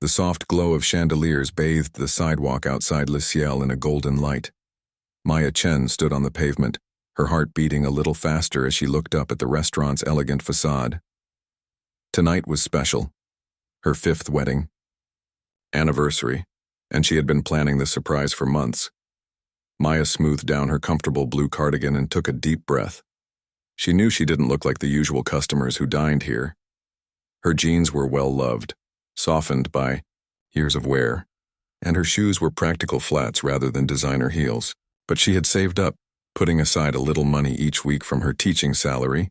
The soft glow of chandeliers bathed the sidewalk outside Le Ciel in a golden light. Maya Chen stood on the pavement, her heart beating a little faster as she looked up at the restaurant's elegant facade. Tonight was special. Her 5th wedding anniversary, and she had been planning this surprise for months. Maya smoothed down her comfortable blue cardigan and took a deep breath. She knew she didn't look like the usual customers who dined here. Her jeans were well-loved, softened by years of wear, and her shoes were practical flats rather than designer heels. But she had saved up, putting aside a little money each week from her teaching salary,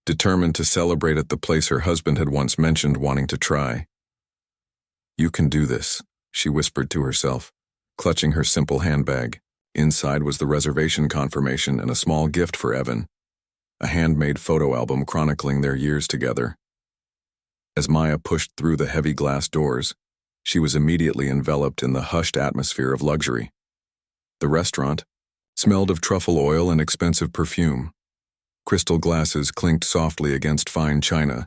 determined to celebrate at the place her husband had once mentioned wanting to try. "You can do this," she whispered to herself, clutching her simple handbag. Inside was the reservation confirmation and a small gift for Evan, a handmade photo album chronicling their years together. As Maya pushed through the heavy glass doors, she was immediately enveloped in the hushed atmosphere of luxury. The restaurant smelled of truffle oil and expensive perfume. Crystal glasses clinked softly against fine china,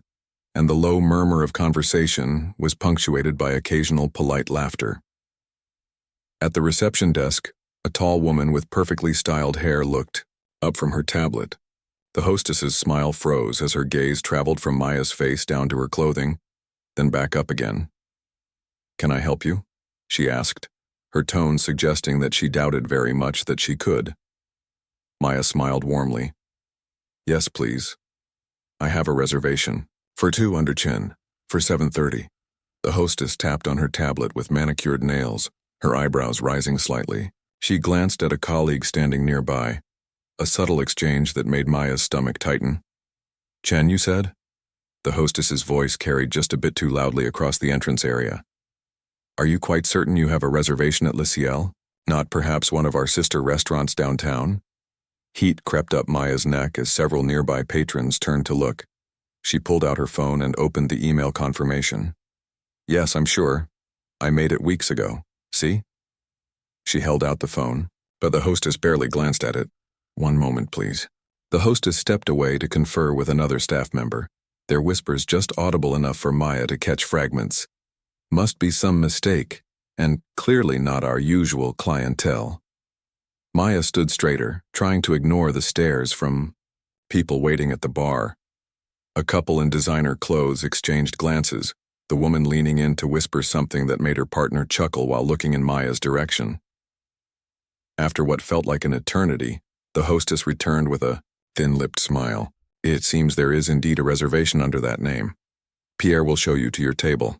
and the low murmur of conversation was punctuated by occasional polite laughter. At the reception desk, a tall woman with perfectly styled hair looked up from her tablet. The hostess's smile froze as her gaze traveled from Maya's face down to her clothing, then back up again. "Can I help you?" she asked, her tone suggesting that she doubted very much that she could. Maya smiled warmly. "Yes, please. I have a reservation. For 2 under chin, for 7:30. The hostess tapped on her tablet with manicured nails, her eyebrows rising slightly. She glanced at a colleague standing nearby, a subtle exchange that made Maya's stomach tighten. "Chen, you said?" The hostess's voice carried just a bit too loudly across the entrance area. "Are you quite certain you have a reservation at Le Ciel? Not perhaps one of our sister restaurants downtown?" Heat crept up Maya's neck as several nearby patrons turned to look. She pulled out her phone and opened the email confirmation. "Yes, I'm sure. I made it weeks ago. See?" She held out the phone, but the hostess barely glanced at it. "One moment, please." The hostess stepped away to confer with another staff member, their whispers just audible enough for Maya to catch fragments. Must be some mistake, and clearly not our usual clientele. Maya stood straighter, trying to ignore the stares from people waiting at the bar. A couple in designer clothes exchanged glances, the woman leaning in to whisper something that made her partner chuckle while looking in Maya's direction. After what felt like an eternity, the hostess returned with a thin-lipped smile. "It seems there is indeed a reservation under that name. Pierre will show you to your table."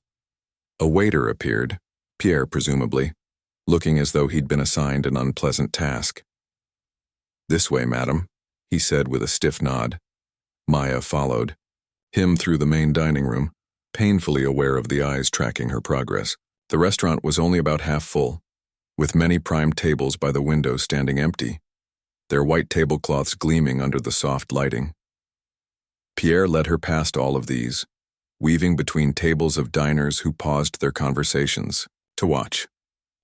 A waiter appeared, Pierre presumably, looking as though he'd been assigned an unpleasant task. "This way, madam," he said with a stiff nod. Maya followed, him through the main dining room, painfully aware of the eyes tracking her progress. The restaurant was only about half full, with many prime tables by the window standing empty, their white tablecloths gleaming under the soft lighting. Pierre led her past all of these, weaving between tables of diners who paused their conversations to watch.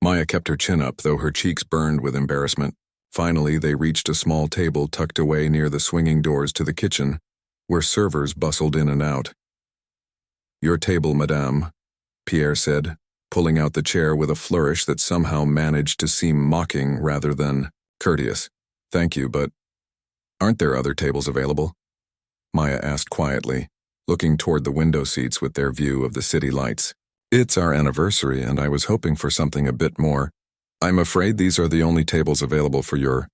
Maya kept her chin up, though her cheeks burned with embarrassment. Finally, they reached a small table tucked away near the swinging doors to the kitchen, where servers bustled in and out. "Your table, madame," Pierre said, pulling out the chair with a flourish that somehow managed to seem mocking rather than courteous. "Thank you, but aren't there other tables available?" Maya asked quietly, looking toward the window seats with their view of the city lights. "It's our anniversary, and I was hoping for something a bit more. I'm afraid these are the only tables available for your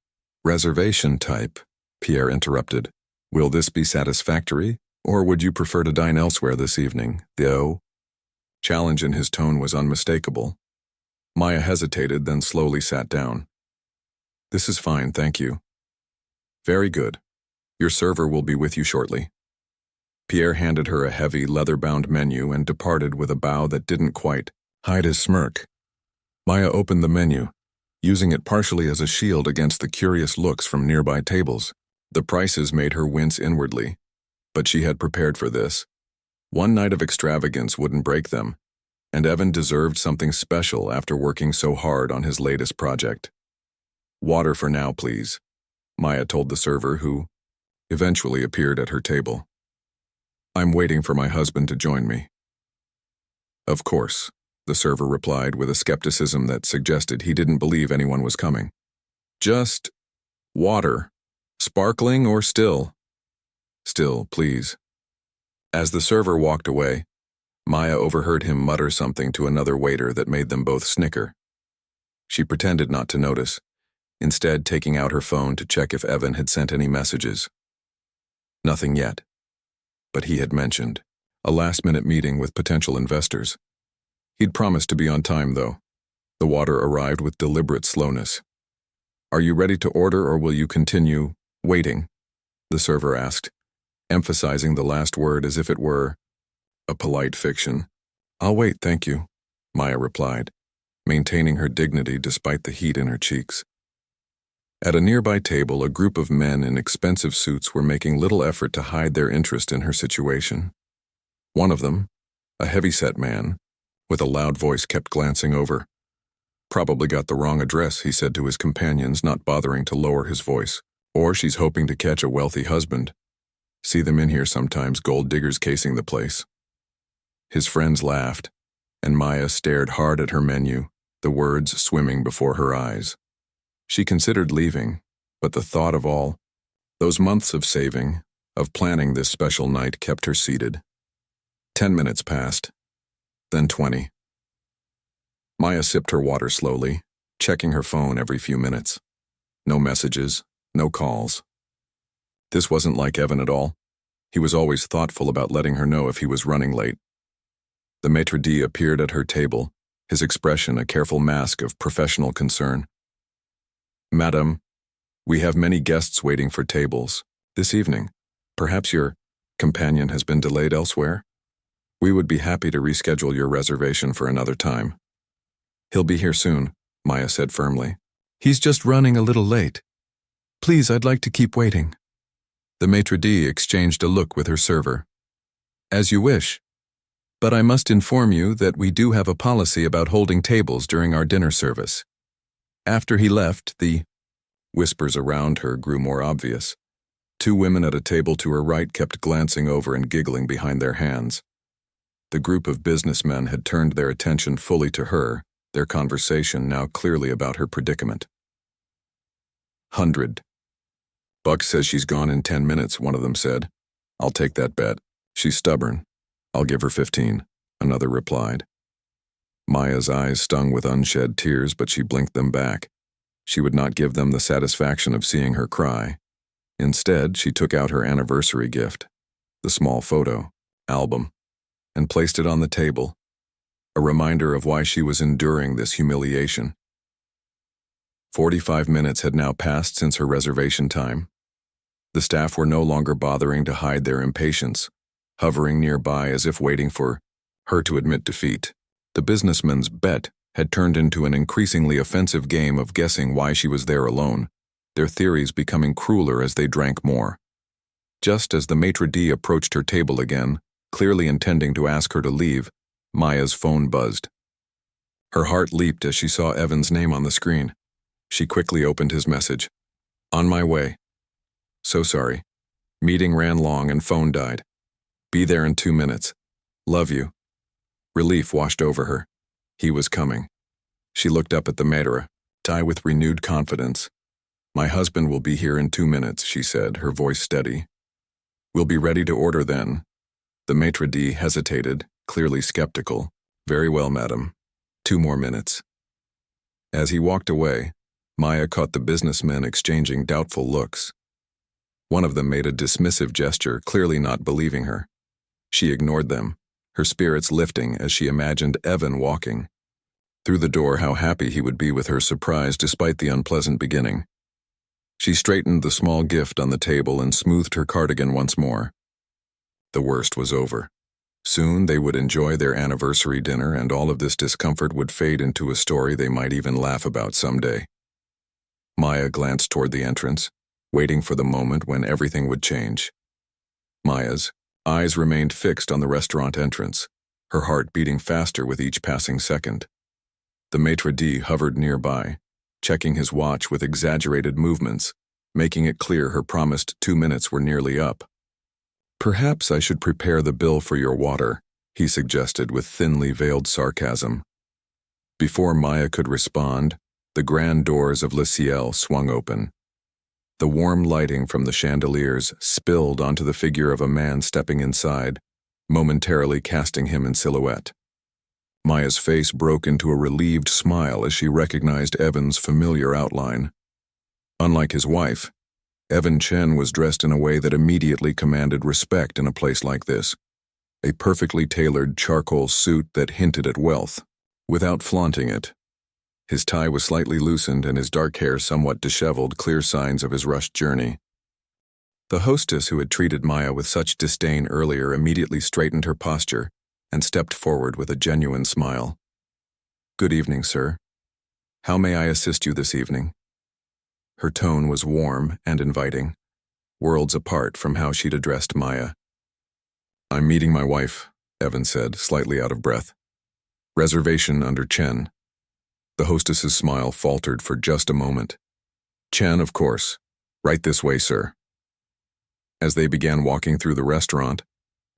reservation type," Pierre interrupted. "Will this be satisfactory, or would you prefer to dine elsewhere this evening?" The challenge in his tone was unmistakable. Maya hesitated, then slowly sat down. "This is fine, thank you." "Very good. Your server will be with you shortly." Pierre handed her a heavy, leather-bound menu and departed with a bow that didn't quite hide his smirk. Maya opened the menu, using it partially as a shield against the curious looks from nearby tables. The prices made her wince inwardly, but she had prepared for this. One night of extravagance wouldn't break them, and Evan deserved something special after working so hard on his latest project. "Water for now, please," Maya told the server, who eventually appeared at her table. "I'm waiting for my husband to join me." "Of course," the server replied with a skepticism that suggested he didn't believe anyone was coming. Just water. Sparkling or still? Still, please. As the server walked away, Maya overheard him mutter something to another waiter that made them both snicker. She pretended not to notice, instead taking out her phone to check if Evan had sent any messages. Nothing yet. But he had mentioned a last-minute meeting with potential investors. He'd promised to be on time, though. The water arrived with deliberate slowness. "Are you ready to order, or will you continue waiting?" the server asked, emphasizing the last word as if it were a polite fiction. "I'll wait, thank you," Maya replied, maintaining her dignity despite the heat in her cheeks. At a nearby table, a group of men in expensive suits were making little effort to hide their interest in her situation. One of them, a heavy-set man, with a loud voice, kept glancing over. "Probably got the wrong address," he said to his companions, not bothering to lower his voice. "Or she's hoping to catch a wealthy husband. See them in here sometimes, gold diggers casing the place." His friends laughed, and Maya stared hard at her menu, the words swimming before her eyes. She considered leaving, but the thought of all those months of saving, of planning this special night, kept her seated. 10 minutes passed, then 20. Maya sipped her water slowly, checking her phone every few minutes. No messages, no calls. This wasn't like Evan at all. He was always thoughtful about letting her know if he was running late. The maitre d' appeared at her table, his expression a careful mask of professional concern. "Madam, we have many guests waiting for tables this evening. Perhaps your companion has been delayed elsewhere? We would be happy to reschedule your reservation for another time." "He'll be here soon," Maya said firmly. "He's just running a little late. Please, I'd like to keep waiting." The maitre d' exchanged a look with her server. "As you wish. But I must inform you that we do have a policy about holding tables during our dinner service." After he left, the whispers around her grew more obvious. Two women at a table to her right kept glancing over and giggling behind their hands. The group of businessmen had turned their attention fully to her, their conversation now clearly about her predicament. 100. "Buck says she's gone in 10 minutes, one of them said. "I'll take that bet. She's stubborn. I'll give her 15, another replied. Maya's eyes stung with unshed tears, but she blinked them back. She would not give them the satisfaction of seeing her cry. Instead, she took out her anniversary gift, the small photo album, and placed it on the table, a reminder of why she was enduring this humiliation. 45 minutes had now passed since her reservation time. The staff were no longer bothering to hide their impatience, hovering nearby as if waiting for her to admit defeat. The businessman's bet had turned into an increasingly offensive game of guessing why she was there alone, their theories becoming crueler as they drank more. Just as the maitre d' approached her table again, clearly intending to ask her to leave, Maya's phone buzzed. Her heart leaped as she saw Evan's name on the screen. She quickly opened his message. "On my way. So sorry. Meeting ran long and phone died. Be there in 2 minutes. Love you." Relief washed over her. He was coming. She looked up at the maitre d' with renewed confidence. "My husband will be here in 2 minutes, she said, her voice steady. "We'll be ready to order then." The maitre d' hesitated, clearly skeptical. "Very well, madam. 2 more minutes." As he walked away, Maya caught the businessmen exchanging doubtful looks. One of them made a dismissive gesture, clearly not believing her. She ignored them, her spirits lifting as she imagined Evan walking. Through the door, how happy he would be with her surprise despite the unpleasant beginning. She straightened the small gift on the table and smoothed her cardigan once more. The worst was over. Soon they would enjoy their anniversary dinner, and all of this discomfort would fade into a story they might even laugh about someday. Maya glanced toward the entrance, waiting for the moment when everything would change. Maya's eyes remained fixed on the restaurant entrance, her heart beating faster with each passing second. The maitre d' hovered nearby, checking his watch with exaggerated movements, making it clear her promised 2 minutes were nearly up. "Perhaps I should prepare the bill for your water," he suggested with thinly veiled sarcasm, Before Maya could respond, the grand doors of Le Ciel swung open. The warm lighting from the chandeliers spilled onto the figure of a man stepping inside, momentarily casting him in silhouette. Maya's face broke into a relieved smile as she recognized Evan's familiar outline. Unlike his wife, Evan Chen was dressed in a way that immediately commanded respect in a place like this. A perfectly tailored charcoal suit that hinted at wealth, without flaunting it. His tie was slightly loosened and his dark hair somewhat disheveled, clear signs of his rushed journey. The hostess who had treated Maya with such disdain earlier immediately straightened her posture and stepped forward with a genuine smile. "Good evening, sir. How may I assist you this evening?" Her tone was warm and inviting, worlds apart from how she'd addressed Maya. "I'm meeting my wife," Evan said, slightly out of breath. "Reservation under Chen." The hostess's smile faltered for just a moment. "Chen, of course. Right this way, sir." As they began walking through the restaurant,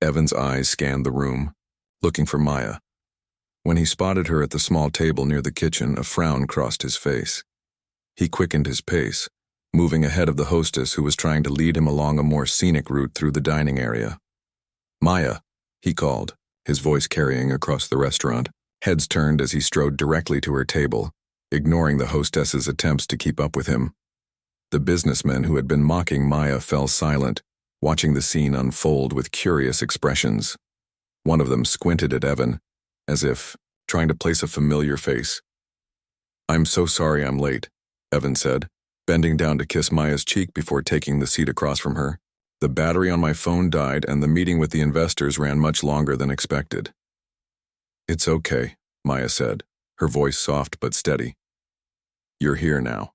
Evan's eyes scanned the room, looking for Maya. When he spotted her at the small table near the kitchen, a frown crossed his face. He quickened his pace, moving ahead of the hostess who was trying to lead him along a more scenic route through the dining area. "Maya," he called, his voice carrying across the restaurant. Heads turned as he strode directly to her table, ignoring the hostess's attempts to keep up with him. The businessmen who had been mocking Maya fell silent, watching the scene unfold with curious expressions. One of them squinted at Evan, as if trying to place a familiar face. "I'm so sorry I'm late," Evan said, bending down to kiss Maya's cheek before taking the seat across from her. "The battery on my phone died and the meeting with the investors ran much longer than expected." "It's okay," Maya said, her voice soft but steady. "You're here now."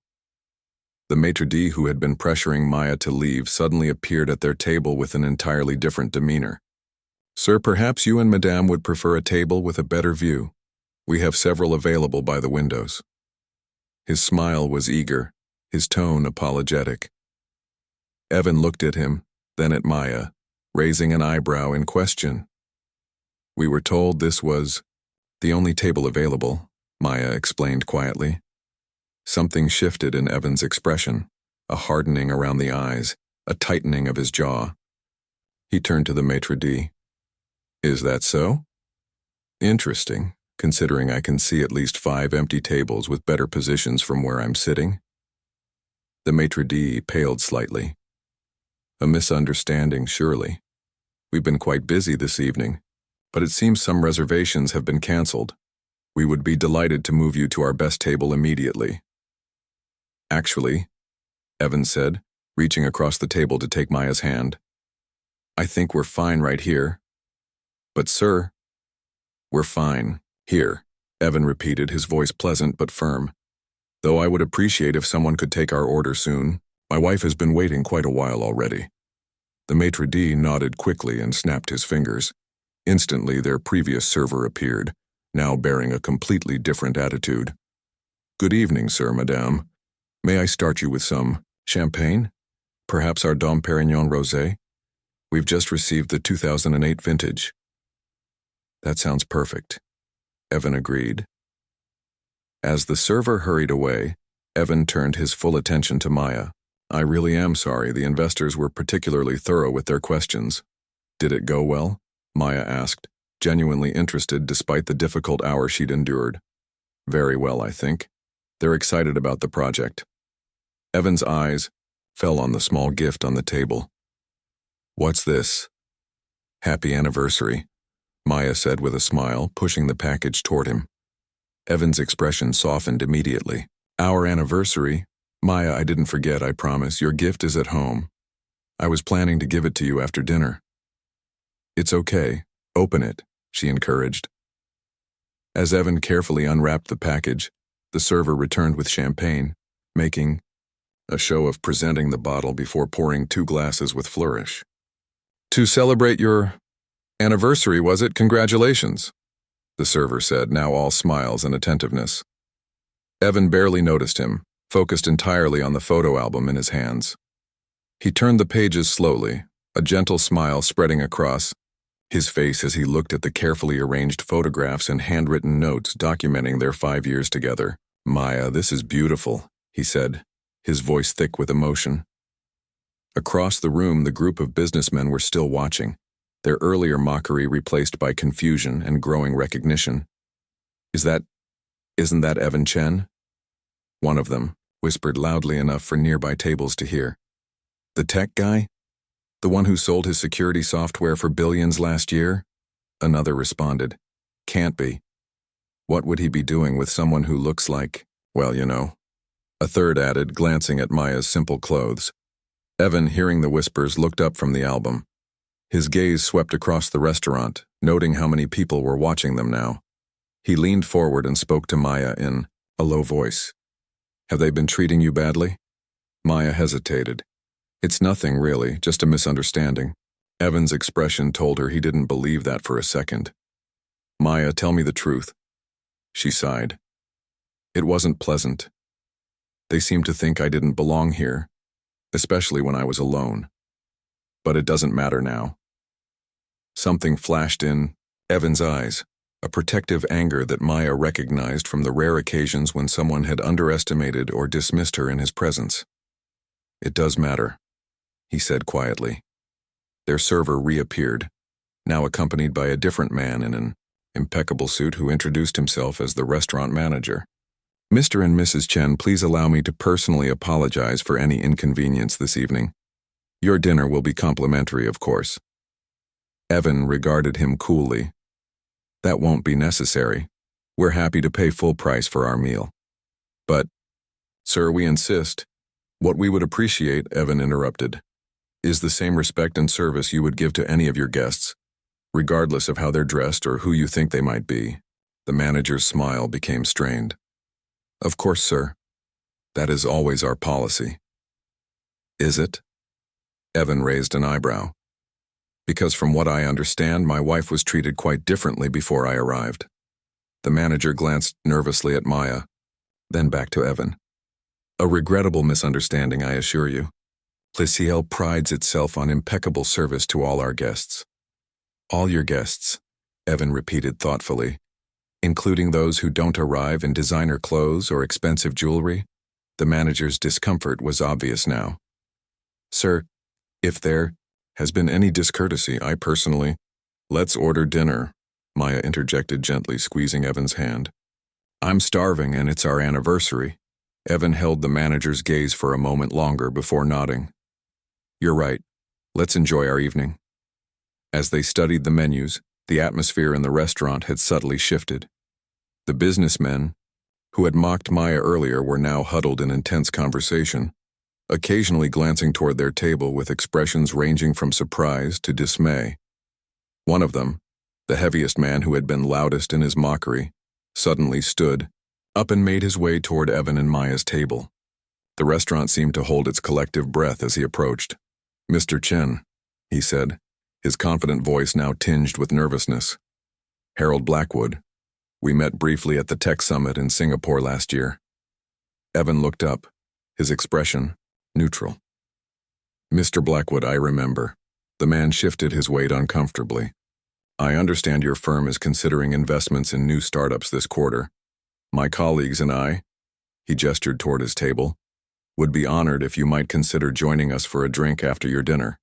The maitre d' who had been pressuring Maya to leave suddenly appeared at their table with an entirely different demeanor. "Sir, perhaps you and Madame would prefer a table with a better view. We have several available by the windows." His smile was eager, his tone apologetic. Evan looked at him, then at Maya, raising an eyebrow in question. "We were told this was the only table available," Maya explained quietly. Something shifted in Evan's expression, a hardening around the eyes, a tightening of his jaw. He turned to the maitre d'. "Is that so? Interesting, considering I can see at least 5 empty tables with better positions from where I'm sitting." The maitre d' paled slightly. "A misunderstanding, surely. We've been quite busy this evening, but it seems some reservations have been canceled. We would be delighted to move you to our best table immediately." "Actually," Evan said, reaching across the table to take Maya's hand, "I think we're fine right here." "But sir—" "We're fine here," Evan repeated, his voice pleasant but firm. "Though I would appreciate if someone could take our order soon. My wife has been waiting quite a while already." The maitre d' nodded quickly and snapped his fingers. Instantly, their previous server appeared, now bearing a completely different attitude. "Good evening, sir, madame. May I start you with some champagne? Perhaps our Dom Perignon Rosé? We've just received the 2008 vintage." "That sounds perfect," Evan agreed. As the server hurried away, Evan turned his full attention to Maya. "I really am sorry, the investors were particularly thorough with their questions." "Did it go well?" Maya asked, genuinely interested despite the difficult hour she'd endured. "Very well, I think. They're excited about the project." Evan's eyes fell on the small gift on the table. "What's this?" "Happy anniversary," Maya said with a smile, pushing the package toward him. Evan's expression softened immediately. "Our anniversary? Maya, I didn't forget, I promise. Your gift is at home. I was planning to give it to you after dinner." "It's okay. Open it," she encouraged. As Evan carefully unwrapped the package, the server returned with champagne, making a show of presenting the bottle before pouring 2 glasses with flourish. "To celebrate your anniversary, was it? Congratulations," the server said, now all smiles and attentiveness. Evan barely noticed him, focused entirely on the photo album in his hands. He turned the pages slowly, a gentle smile spreading across his face as he looked at the carefully arranged photographs and handwritten notes documenting their 5 years together. "Maya, this is beautiful," he said, his voice thick with emotion. Across the room, the group of businessmen were still watching, their earlier mockery replaced by confusion and growing recognition. Isn't that Evan Chen?" One of them whispered loudly enough for nearby tables to hear. "The tech guy? The one who sold his security software for billions last year?" Another responded, "Can't be. What would he be doing with someone who looks like, well, you know." A third added, glancing at Maya's simple clothes. Evan, hearing the whispers, looked up from the album. His gaze swept across the restaurant, noting how many people were watching them now. He leaned forward and spoke to Maya in a low voice. "Have they been treating you badly?" Maya hesitated. "It's nothing, really, just a misunderstanding." Evan's expression told her he didn't believe that for a second. "Maya, tell me the truth." She sighed. "It wasn't pleasant. They seemed to think I didn't belong here, especially when I was alone. But it doesn't matter now." Something flashed in Evan's eyes, a protective anger that Maya recognized from the rare occasions when someone had underestimated or dismissed her in his presence. "It does matter," he said quietly. Their server reappeared, now accompanied by a different man in an impeccable suit who introduced himself as the restaurant manager. "Mr. and Mrs. Chen, please allow me to personally apologize for any inconvenience this evening. Your dinner will be complimentary, of course." Evan regarded him coolly. "That won't be necessary. We're happy to pay full price for our meal." "But, sir, we insist." "What we would appreciate," Evan interrupted, "is the same respect and service you would give to any of your guests, regardless of how they're dressed or who you think they might be." The manager's smile became strained. "Of course, sir. That is always our policy." "Is it?" Evan raised an eyebrow. "Because from what I understand, my wife was treated quite differently before I arrived." The manager glanced nervously at Maya, then back to Evan. "A regrettable misunderstanding, I assure you. Plessiel prides itself on impeccable service to all our guests." "All your guests," Evan repeated thoughtfully, "including those who don't arrive in designer clothes or expensive jewelry?" The manager's discomfort was obvious now. "Sir, if there has been any discourtesy, I personally—" "Let's order dinner," Maya interjected gently, squeezing Evan's hand. "I'm starving and it's our anniversary." Evan held the manager's gaze for a moment longer before nodding. "You're right. Let's enjoy our evening." As they studied the menus, the atmosphere in the restaurant had subtly shifted. The businessmen, who had mocked Maya earlier, were now huddled in intense conversation, occasionally glancing toward their table with expressions ranging from surprise to dismay. One of them, the heaviest man who had been loudest in his mockery, suddenly stood up and made his way toward Evan and Maya's table. The restaurant seemed to hold its collective breath as he approached. "Mr. Chen," he said, his confident voice now tinged with nervousness. "Harold Blackwood. We met briefly at the Tech Summit in Singapore last year." Evan looked up, his expression neutral. "Mr. Blackwood, I remember." The man shifted his weight uncomfortably. "I understand your firm is considering investments in new startups this quarter. My colleagues and I," he gestured toward his table, "would be honored if you might consider joining us for a drink after your dinner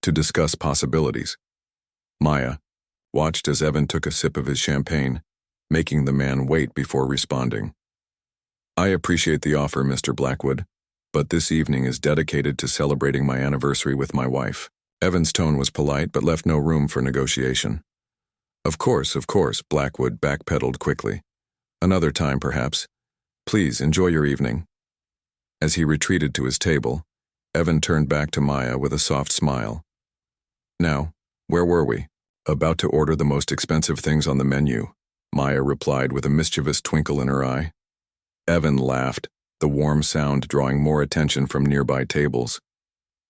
to discuss possibilities." Maya watched as Evan took a sip of his champagne, making the man wait before responding. "I appreciate the offer, Mr. Blackwood, but this evening is dedicated to celebrating my anniversary with my wife." Evan's tone was polite but left no room for negotiation. Of course, Blackwood backpedaled quickly. "Another time, perhaps. Please enjoy your evening." As he retreated to his table, Evan turned back to Maya with a soft smile. "Now, where were we?" "About to order the most expensive things on the menu," Maya replied with a mischievous twinkle in her eye. Evan laughed, the warm sound drawing more attention from nearby tables.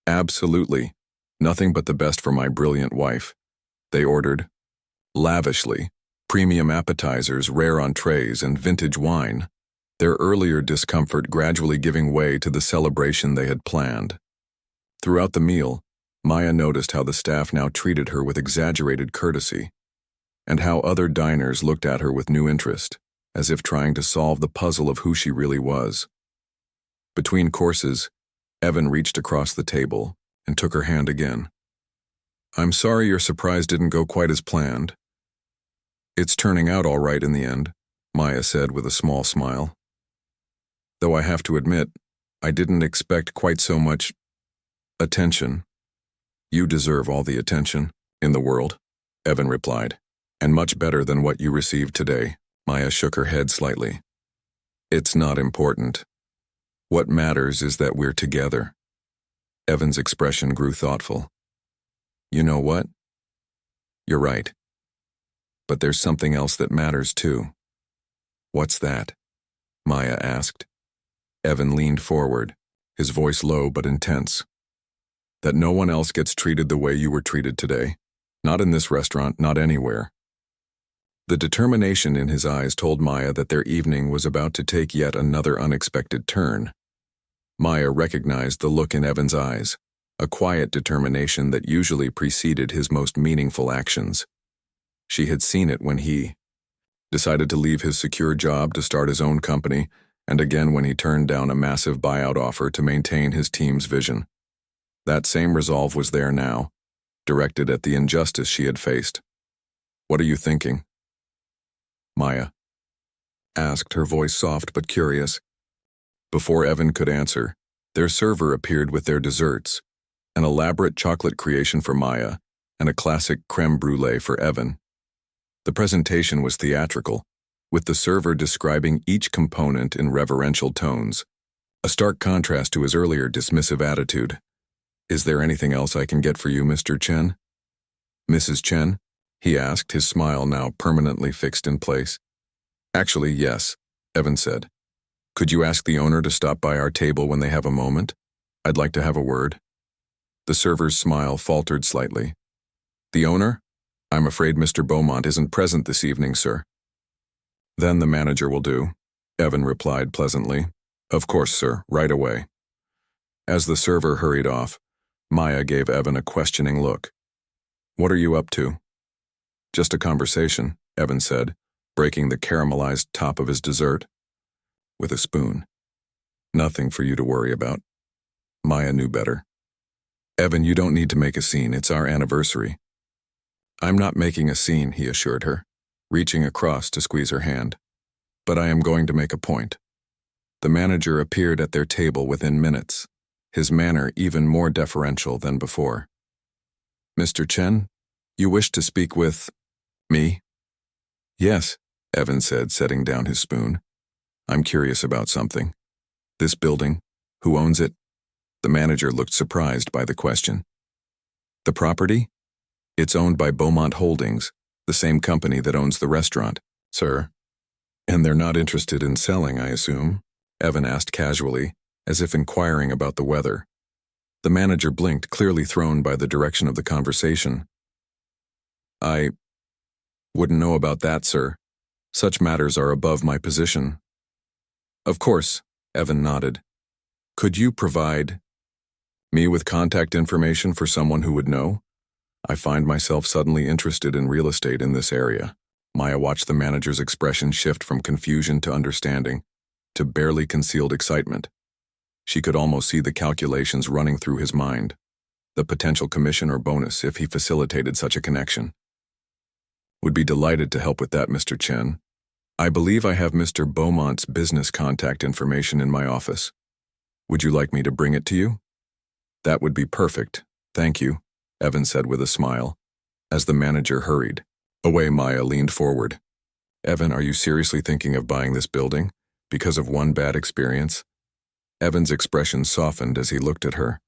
"Absolutely. Nothing but the best for my brilliant wife." They ordered lavishly, premium appetizers, rare entrees, and vintage wine, their earlier discomfort gradually giving way to the celebration they had planned. Throughout the meal, Maya noticed how the staff now treated her with exaggerated courtesy, and how other diners looked at her with new interest, as if trying to solve the puzzle of who she really was. Between courses, Evan reached across the table and took her hand again. "I'm sorry your surprise didn't go quite as planned." "It's turning out all right in the end," Maya said with a small smile. "Though I have to admit, I didn't expect quite so much attention." "You deserve all the attention in the world," Evan replied, "and much better than what you received today." Maya shook her head slightly. "It's not important. What matters is that we're together." Evan's expression grew thoughtful. "You know what? You're right. But there's something else that matters too." "What's that?" Maya asked. Evan leaned forward, his voice low but intense. "That no one else gets treated the way you were treated today. Not in this restaurant, not anywhere." The determination in his eyes told Maya that their evening was about to take yet another unexpected turn. Maya recognized the look in Evan's eyes, a quiet determination that usually preceded his most meaningful actions. She had seen it when he decided to leave his secure job to start his own company, and again when he turned down a massive buyout offer to maintain his team's vision. That same resolve was there now, directed at the injustice she had faced. "What are you thinking?" Maya asked, her voice soft but curious. Before Evan could answer, their server appeared with their desserts, an elaborate chocolate creation for Maya and a classic crème brûlée for Evan. The presentation was theatrical, with the server describing each component in reverential tones, a stark contrast to his earlier dismissive attitude. "Is there anything else I can get for you, Mr. Chen?" "Mrs. Chen?" he asked, his smile now permanently fixed in place. "Actually, yes," Evan said. "Could you ask the owner to stop by our table when they have a moment? I'd like to have a word." The server's smile faltered slightly. "The owner? I'm afraid Mr. Beaumont isn't present this evening, sir." "Then the manager will do," Evan replied pleasantly. "Of course, sir, right away." As the server hurried off, Maya gave Evan a questioning look. "What are you up to?" "Just a conversation," Evan said, breaking the caramelized top of his dessert with a spoon. "Nothing for you to worry about." Maya knew better. "Evan, you don't need to make a scene. It's our anniversary." "I'm not making a scene," he assured her, reaching across to squeeze her hand. "But I am going to make a point." The manager appeared at their table within minutes, his manner even more deferential than before. "Mr. Chen, you wish to speak with me?" "Yes," Evan said, setting down his spoon. "I'm curious about something. This building, who owns it?" The manager looked surprised by the question. "The property? It's owned by Beaumont Holdings, the same company that owns the restaurant, sir." "And they're not interested in selling, I assume?" Evan asked casually, as if inquiring about the weather. The manager blinked, clearly thrown by the direction of the conversation. "I wouldn't know about that, sir. Such matters are above my position." "Of course," Evan nodded. "Could you provide me with contact information for someone who would know? I find myself suddenly interested in real estate in this area." Maya watched the manager's expression shift from confusion to understanding, to barely concealed excitement. She could almost see the calculations running through his mind, the potential commission or bonus if he facilitated such a connection. "Would be delighted to help with that, Mr. Chen. I believe I have Mr. Beaumont's business contact information in my office. Would you like me to bring it to you?" "That would be perfect, thank you," Evan said with a smile. As the manager hurried away, Maya leaned forward. "Evan, are you seriously thinking of buying this building? Because of one bad experience?" Evan's expression softened as he looked at her.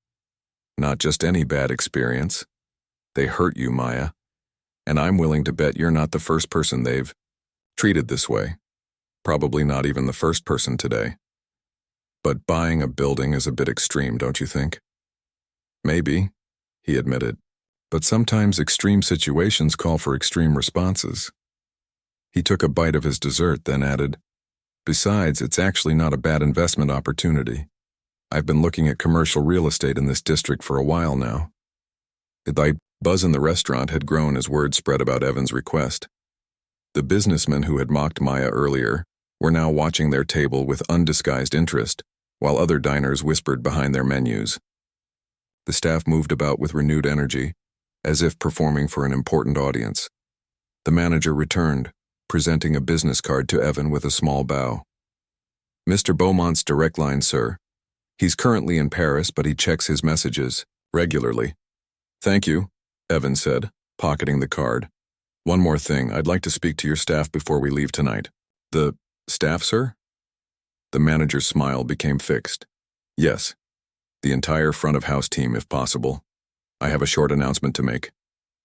"Not just any bad experience. They hurt you, Maya. And I'm willing to bet you're not the first person they've treated this way. Probably not even the first person today. But buying a building is a bit extreme, don't you think?" "Maybe," he admitted. "But sometimes extreme situations call for extreme responses." He took a bite of his dessert, then added, "Besides, it's actually not a bad investment opportunity. I've been looking at commercial real estate in this district for a while now." The buzz in the restaurant had grown as word spread about Evan's request. The businessmen who had mocked Maya earlier were now watching their table with undisguised interest, while other diners whispered behind their menus. The staff moved about with renewed energy, as if performing for an important audience. The manager returned, presenting a business card to Evan with a small bow. "Mr. Beaumont's direct line, sir. He's currently in Paris, but he checks his messages regularly." "Thank you," Evan said, pocketing the card. "One more thing, I'd like to speak to your staff before we leave tonight." "The staff, sir?" The manager's smile became fixed. "Yes, the entire front-of-house team if possible. I have a short announcement to make."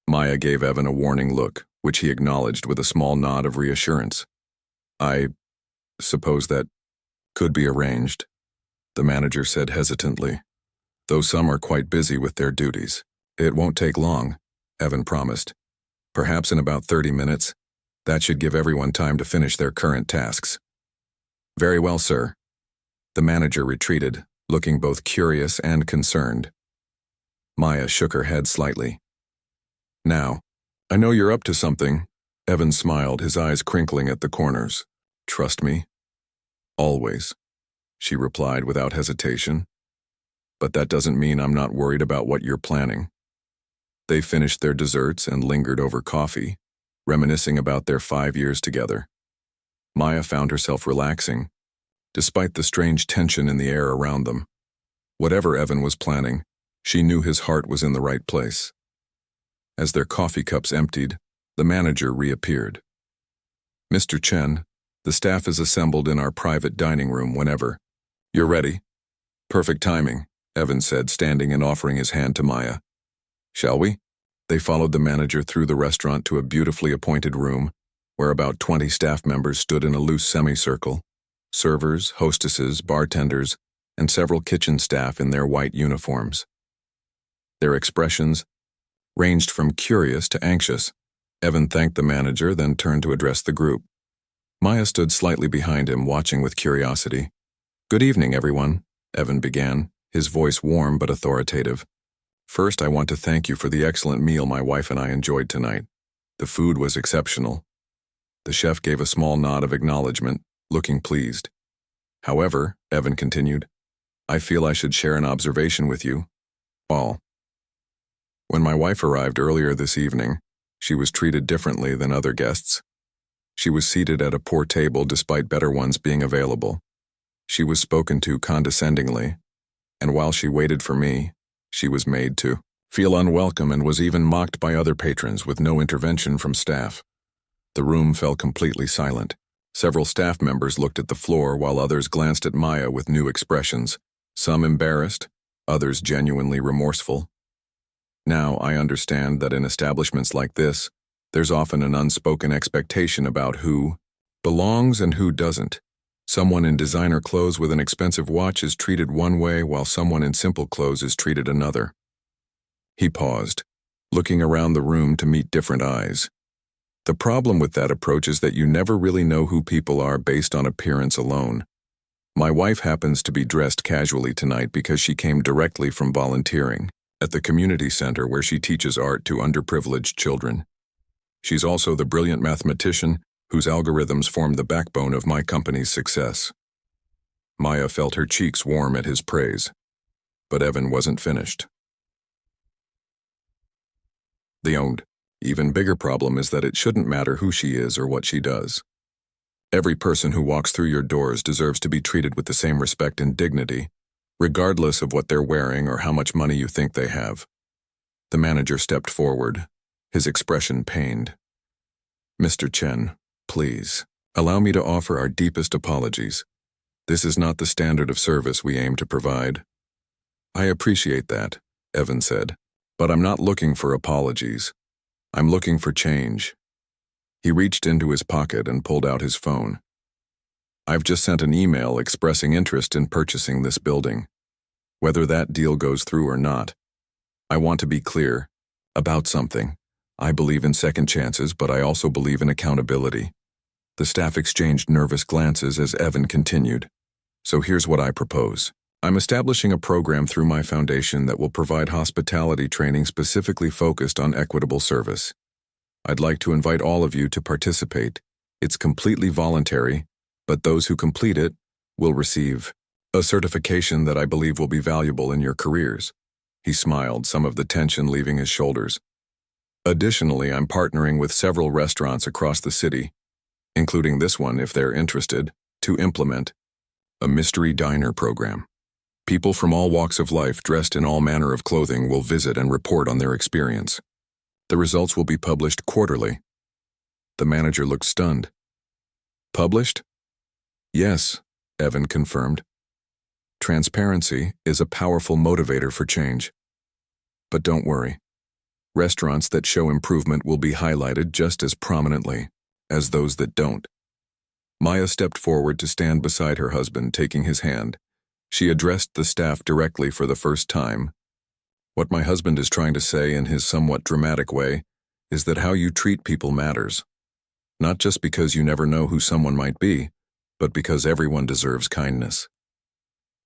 Maya gave Evan a warning look, which he acknowledged with a small nod of reassurance. "I suppose that could be arranged," the manager said hesitantly, "though some are quite busy with their duties." "It won't take long," Evan promised. "Perhaps in about 30 minutes. That should give everyone time to finish their current tasks." "Very well, sir." The manager retreated, looking both curious and concerned. Maya shook her head slightly. "Now, I know you're up to something." Evan smiled, his eyes crinkling at the corners. "Trust me?" "Always," she replied without hesitation. "But that doesn't mean I'm not worried about what you're planning." They finished their desserts and lingered over coffee, reminiscing about their 5 years together. Maya found herself relaxing, despite the strange tension in the air around them. Whatever Evan was planning, she knew his heart was in the right place. As their coffee cups emptied, the manager reappeared. "Mr. Chen, the staff is assembled in our private dining room whenever you're ready." "Perfect timing," Evan said, standing and offering his hand to Maya. "Shall we?" They followed the manager through the restaurant to a beautifully appointed room, where about 20 staff members stood in a loose semicircle: servers, hostesses, bartenders, and several kitchen staff in their white uniforms. Their expressions ranged from curious to anxious. Evan thanked the manager, then turned to address the group. Maya stood slightly behind him, watching with curiosity. "Good evening, everyone," Evan began, his voice warm but authoritative. "First, I want to thank you for the excellent meal my wife and I enjoyed tonight. The food was exceptional." The chef gave a small nod of acknowledgement, looking pleased. "However," Evan continued, "I feel I should share an observation with you all. When my wife arrived earlier this evening, she was treated differently than other guests. She was seated at a poor table despite better ones being available. She was spoken to condescendingly, and while she waited for me, she was made to feel unwelcome and was even mocked by other patrons with no intervention from staff." The room fell completely silent. Several staff members looked at the floor while others glanced at Maya with new expressions, some embarrassed, others genuinely remorseful. Now, I understand that in establishments like this, there's often an unspoken expectation about who belongs and who doesn't. Someone in designer clothes with an expensive watch is treated one way while someone in simple clothes is treated another. He paused, looking around the room to meet different eyes. The problem with that approach is that you never really know who people are based on appearance alone. My wife happens to be dressed casually tonight because she came directly from volunteering at the community center where she teaches art to underprivileged children. She's also the brilliant mathematician whose algorithms form the backbone of my company's success. Maya felt her cheeks warm at his praise, but Evan wasn't finished. The even bigger problem is that it shouldn't matter who she is or what she does. Every person who walks through your doors deserves to be treated with the same respect and dignity, regardless of what they're wearing or how much money you think they have. The manager stepped forward, his expression pained. "Mr. Chen, please, allow me to offer our deepest apologies. This is not the standard of service we aim to provide." "I appreciate that," Evan said, "but I'm not looking for apologies. I'm looking for change." He reached into his pocket and pulled out his phone. "I've just sent an email expressing interest in purchasing this building. Whether that deal goes through or not, I want to be clear about something. I believe in second chances, but I also believe in accountability." The staff exchanged nervous glances as Evan continued. "So here's what I propose. I'm establishing a program through my foundation that will provide hospitality training specifically focused on equitable service. I'd like to invite all of you to participate. It's completely voluntary, but those who complete it will receive a certification that I believe will be valuable in your careers. He smiled, some of the tension leaving his shoulders. Additionally, I'm partnering with several restaurants across the city, including this one if they're interested, to implement a mystery diner program. People from all walks of life dressed in all manner of clothing will visit and report on their experience. The results will be published quarterly. The manager looked stunned. Published? Yes, Evan confirmed. Transparency is a powerful motivator for change. But don't worry. Restaurants that show improvement will be highlighted just as prominently as those that don't. Maya stepped forward to stand beside her husband, taking his hand. She addressed the staff directly for the first time. What my husband is trying to say in his somewhat dramatic way is that how you treat people matters. Not just because you never know who someone might be, but because everyone deserves kindness.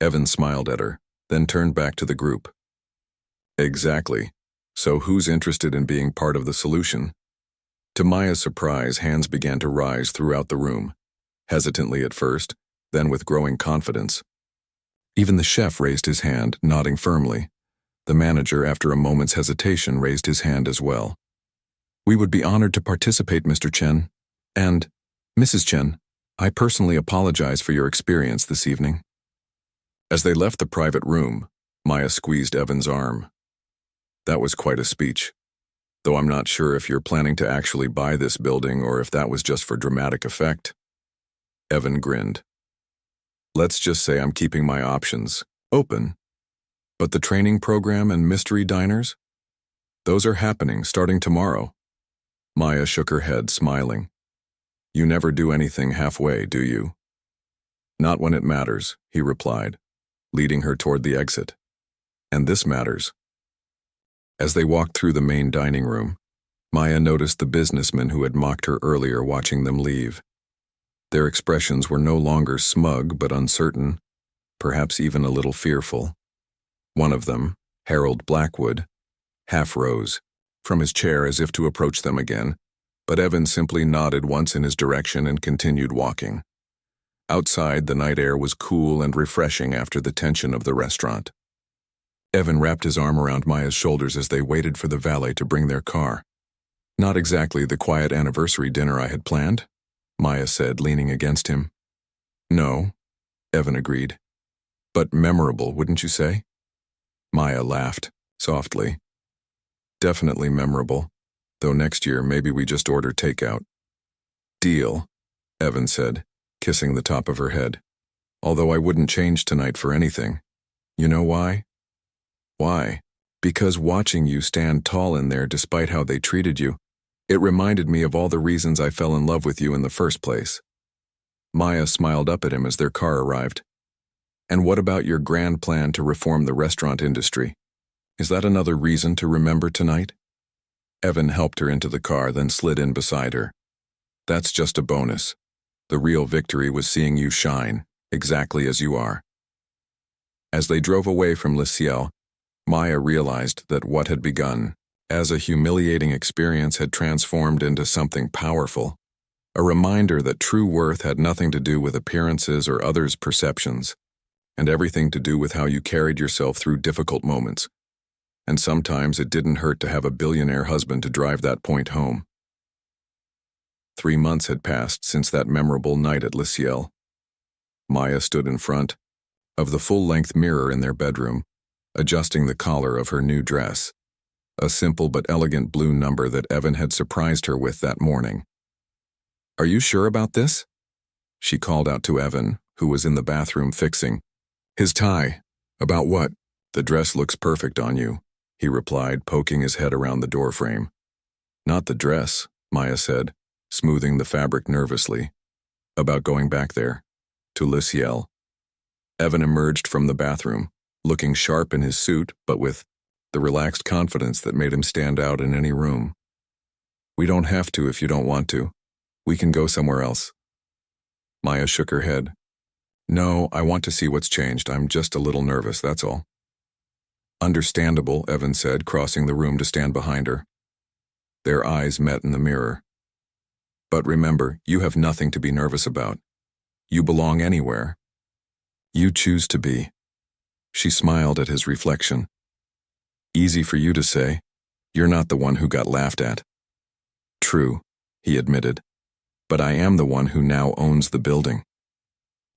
Evan smiled at her, then turned back to the group. Exactly. So who's interested in being part of the solution? To Maya's surprise, hands began to rise throughout the room, hesitantly at first, then with growing confidence. Even the chef raised his hand, nodding firmly. The manager, after a moment's hesitation, raised his hand as well. We would be honored to participate, Mr. Chen. And, Mrs. Chen, I personally apologize for your experience this evening. As they left the private room, Maya squeezed Evan's arm. That was quite a speech. Though I'm not sure if you're planning to actually buy this building or if that was just for dramatic effect. Evan grinned. Let's just say I'm keeping my options open. But the training program and mystery diners? Those are happening starting tomorrow. Maya shook her head, smiling. You never do anything halfway, do you? Not when it matters, he replied, leading her toward the exit. And this matters. As they walked through the main dining room, Maya noticed the businessmen who had mocked her earlier watching them leave. Their expressions were no longer smug but uncertain, perhaps even a little fearful. One of them, Harold Blackwood, half rose from his chair as if to approach them again, but Evan simply nodded once in his direction and continued walking. Outside, the night air was cool and refreshing after the tension of the restaurant. Evan wrapped his arm around Maya's shoulders as they waited for the valet to bring their car. Not exactly the quiet anniversary dinner I had planned, Maya said, leaning against him. No, Evan agreed. But memorable, wouldn't you say? Maya laughed, softly. Definitely memorable, though next year maybe we just order takeout. Deal, Evan said, kissing the top of her head. Although I wouldn't change tonight for anything. You know why? Why? Because watching you stand tall in there despite how they treated you, it reminded me of all the reasons I fell in love with you in the first place. Maya smiled up at him as their car arrived. And what about your grand plan to reform the restaurant industry? Is that another reason to remember tonight? Evan helped her into the car, then slid in beside her. That's just a bonus. The real victory was seeing you shine, exactly as you are. As they drove away from Le Ciel, Maya realized that what had begun as a humiliating experience had transformed into something powerful, a reminder that true worth had nothing to do with appearances or others' perceptions, and everything to do with how you carried yourself through difficult moments. And sometimes it didn't hurt to have a billionaire husband to drive that point home. 3 months had passed since that memorable night at Le Ciel. Maya stood in front of the full-length mirror in their bedroom, adjusting the collar of her new dress, a simple but elegant blue number that Evan had surprised her with that morning. Are you sure about this? She called out to Evan, who was in the bathroom fixing his tie. About what? The dress looks perfect on you, he replied, poking his head around the doorframe. Not the dress, Maya said, smoothing the fabric nervously. About going back there, to Le Ciel. Evan emerged from the bathroom, looking sharp in his suit, but with the relaxed confidence that made him stand out in any room. We don't have to if you don't want to. We can go somewhere else. Maya shook her head. No, I want to see what's changed. I'm just a little nervous, that's all. Understandable, Evan said, crossing the room to stand behind her. Their eyes met in the mirror. But remember, you have nothing to be nervous about. You belong anywhere. You choose to be. She smiled at his reflection. Easy for you to say. You're not the one who got laughed at. True, he admitted. But I am the one who now owns the building.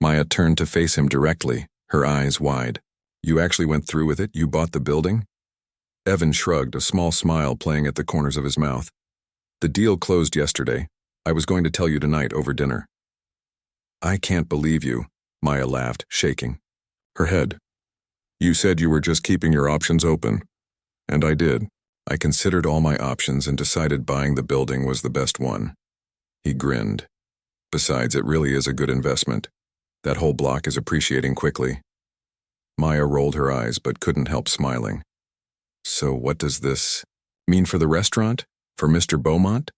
Maya turned to face him directly, her eyes wide. You actually went through with it? You bought the building? Evan shrugged, a small smile playing at the corners of his mouth. The deal closed yesterday. I was going to tell you tonight over dinner. I can't believe you, Maya laughed, shaking her head. You said you were just keeping your options open. And I did. I considered all my options and decided buying the building was the best one. He grinned. Besides, it really is a good investment. That whole block is appreciating quickly. Maya rolled her eyes but couldn't help smiling. So what does this mean for the restaurant? For Mr. Beaumont?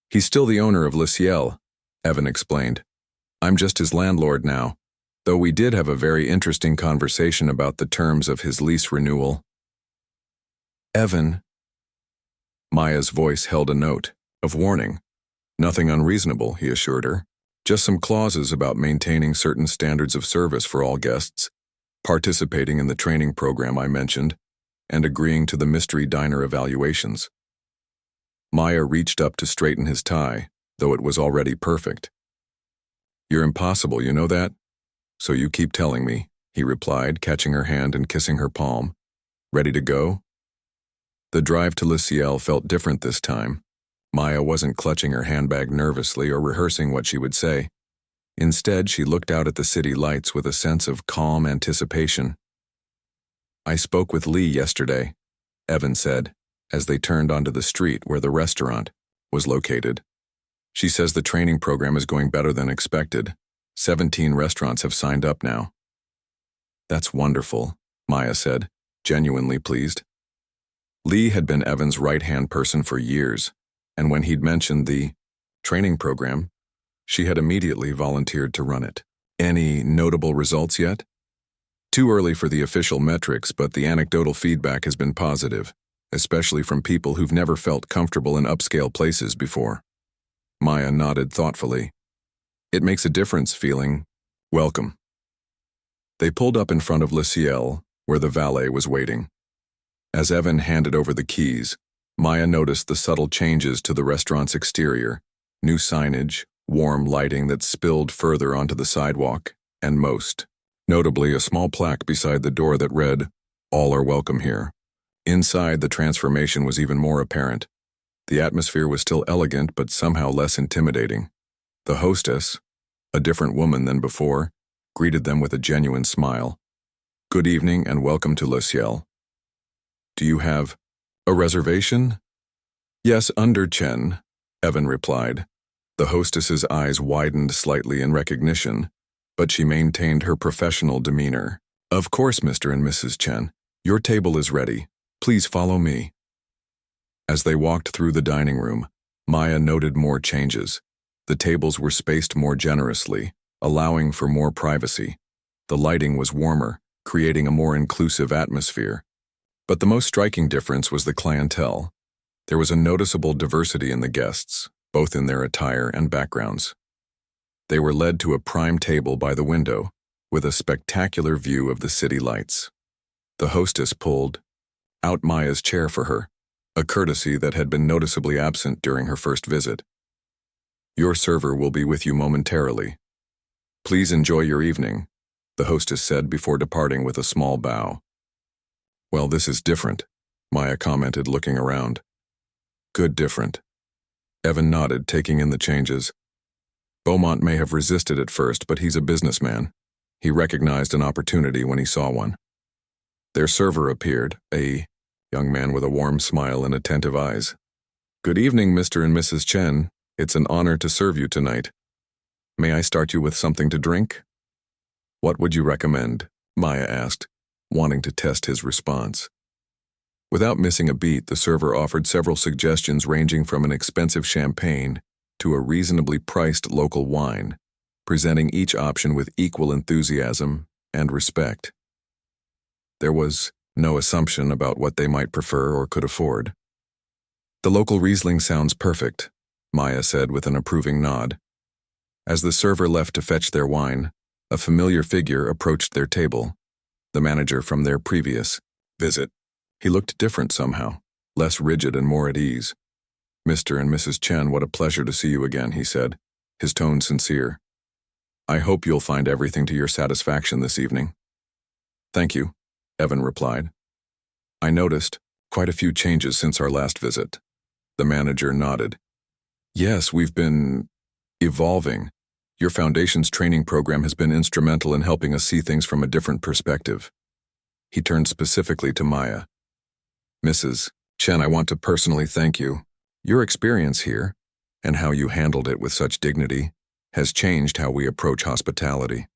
He's still the owner of Le Ciel, Evan explained. I'm just his landlord now, though we did have a very interesting conversation about the terms of his lease renewal. Evan. Maya's voice held a note of warning. Nothing unreasonable, he assured her. Just some clauses about maintaining certain standards of service for all guests, participating in the training program I mentioned, and agreeing to the mystery diner evaluations. Maya reached up to straighten his tie, though it was already perfect. You're impossible, you know that? So you keep telling me, he replied, catching her hand and kissing her palm. Ready to go? The drive to Le Ciel felt different this time. Maya wasn't clutching her handbag nervously or rehearsing what she would say. Instead, she looked out at the city lights with a sense of calm anticipation. I spoke with Lee yesterday, Evan said, as they turned onto the street where the restaurant was located. She says the training program is going better than expected. 17 restaurants have signed up now. That's wonderful, Maya said, genuinely pleased. Lee had been Evan's right-hand person for years, and when he'd mentioned the training program, she had immediately volunteered to run it. Any notable results yet? Too early for the official metrics, but the anecdotal feedback has been positive, especially from people who've never felt comfortable in upscale places before. Maya nodded thoughtfully. It makes a difference feeling welcome. They pulled up in front of Le Ciel, where the valet was waiting. As Evan handed over the keys, Maya noticed the subtle changes to the restaurant's exterior, new signage, warm lighting that spilled further onto the sidewalk, and most notably a small plaque beside the door that read, "All are welcome here." Inside, the transformation was even more apparent. The atmosphere was still elegant but somehow less intimidating. The hostess, a different woman than before, greeted them with a genuine smile. Good evening and welcome to Le Ciel. Do you have a reservation? Yes, under Chen, Evan replied. The hostess's eyes widened slightly in recognition, but she maintained her professional demeanor. Of course, Mr. and Mrs. Chen. Your table is ready. Please follow me. As they walked through the dining room, Maya noted more changes. The tables were spaced more generously, allowing for more privacy. The lighting was warmer, creating a more inclusive atmosphere. But the most striking difference was the clientele. There was a noticeable diversity in the guests, both in their attire and backgrounds. They were led to a prime table by the window, with a spectacular view of the city lights. The hostess pulled out Maya's chair for her, a courtesy that had been noticeably absent during her first visit. Your server will be with you momentarily. Please enjoy your evening, the hostess said before departing with a small bow. Well, this is different, Maya commented, looking around. Good different. Evan nodded, taking in the changes. Beaumont may have resisted at first, but he's a businessman. He recognized an opportunity when he saw one. Their server appeared, a young man with a warm smile and attentive eyes. Good evening, Mr. and Mrs. Chen. It's an honor to serve you tonight. May I start you with something to drink? What would you recommend? Maya asked, wanting to test his response. Without missing a beat, the server offered several suggestions ranging from an expensive champagne to a reasonably priced local wine, presenting each option with equal enthusiasm and respect. There was no assumption about what they might prefer or could afford. "The local Riesling sounds perfect," Maya said with an approving nod. As the server left to fetch their wine, a familiar figure approached their table, the manager from their previous visit. He looked different somehow, less rigid and more at ease. "Mr. and Mrs. Chen, what a pleasure to see you again," he said, his tone sincere. "I hope you'll find everything to your satisfaction this evening." "Thank you," Evan replied. "I noticed quite a few changes since our last visit." The manager nodded. "Yes, we've been evolving. Your foundation's training program has been instrumental in helping us see things from a different perspective." He turned specifically to Maya. "Mrs. Chen, I want to personally thank you. Your experience here, and how you handled it with such dignity, has changed how we approach hospitality."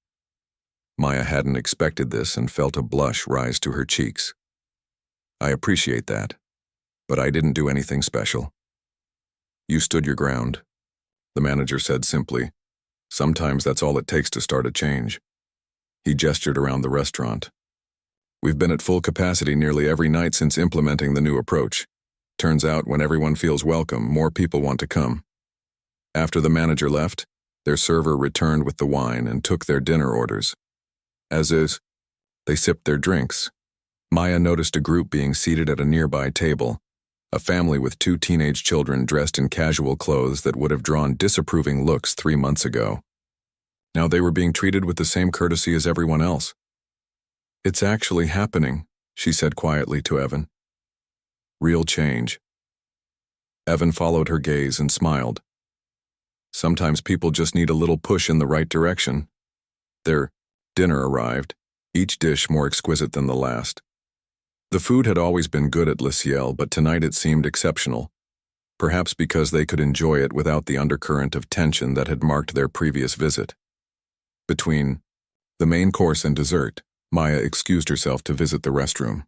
Maya hadn't expected this and felt a blush rise to her cheeks. "I appreciate that, but I didn't do anything special." "You stood your ground," the manager said simply. "Sometimes that's all it takes to start a change." He gestured around the restaurant. "We've been at full capacity nearly every night since implementing the new approach. Turns out when everyone feels welcome, more people want to come." After the manager left, their server returned with the wine and took their dinner orders. They sipped their drinks. Maya noticed a group being seated at a nearby table, a family with 2 teenage children dressed in casual clothes that would have drawn disapproving looks 3 months ago. Now they were being treated with the same courtesy as everyone else. "It's actually happening," she said quietly to Evan. "Real change." Evan followed her gaze and smiled. Sometimes people just need a little push in the right direction. Their dinner arrived, each dish more exquisite than the last. The food had always been good at Le Ciel, but tonight it seemed exceptional, perhaps because they could enjoy it without the undercurrent of tension that had marked their previous visit. Between the main course and dessert, Maya excused herself to visit the restroom.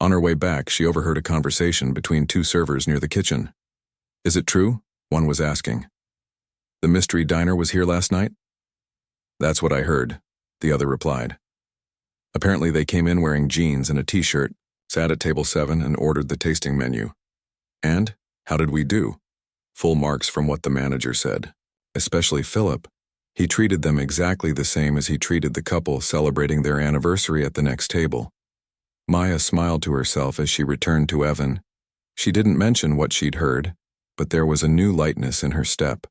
On her way back, she overheard a conversation between 2 servers near the kitchen. "Is it true?" one was asking. "The mystery diner was here last night?" "That's what I heard," the other replied. Apparently they came in wearing jeans and a t-shirt, sat at table 7 and ordered the tasting menu. And, how did we do? Full marks from what the manager said. Especially Philip. He treated them exactly the same as he treated the couple celebrating their anniversary at the next table. Maya smiled to herself as she returned to Evan. She didn't mention what she'd heard, but there was a new lightness in her step.